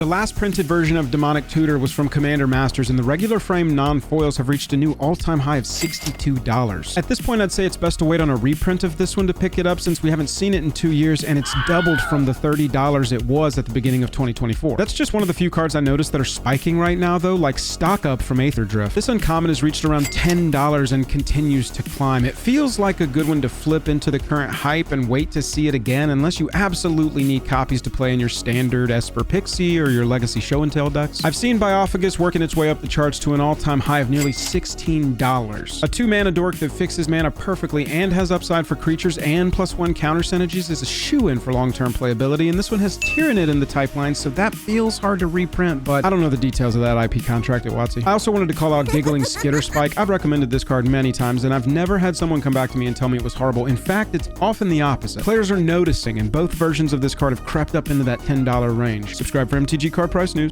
The last printed version of Demonic Tutor was from Commander Masters, and the regular frame non-foils have reached a new all-time high of $62. At this point, I'd say it's best to wait on a reprint of this one to pick it up, since we haven't seen it in 2 years, and it's doubled from the $30 it was at the beginning of 2024. That's just one of the few cards I noticed that are spiking right now, though, like Stock Up from Aether Drift. This uncommon has reached around $10 and continues to climb. It feels like a good one to flip into the current hype and wait to see it again, unless you absolutely need copies to play in your standard Esper Pixie or your Legacy Show and Tell decks. I've seen Biophagus working its way up the charts to an all-time high of nearly $16. A 2-mana dork that fixes mana perfectly and has upside for creatures and +1 counter synergies is a shoo-in for long-term playability, and this one has Tyrannid in the type line, so that feels hard to reprint, but I don't know the details of that IP contract at WotC. I also wanted to call out Giggling Skitter Spike. I've recommended this card many times, and I've never had someone come back to me and tell me it was horrible. In fact, it's often the opposite. Players are noticing, and both versions of this card have crept up into that $10 range. Subscribe for MTG Card Price News.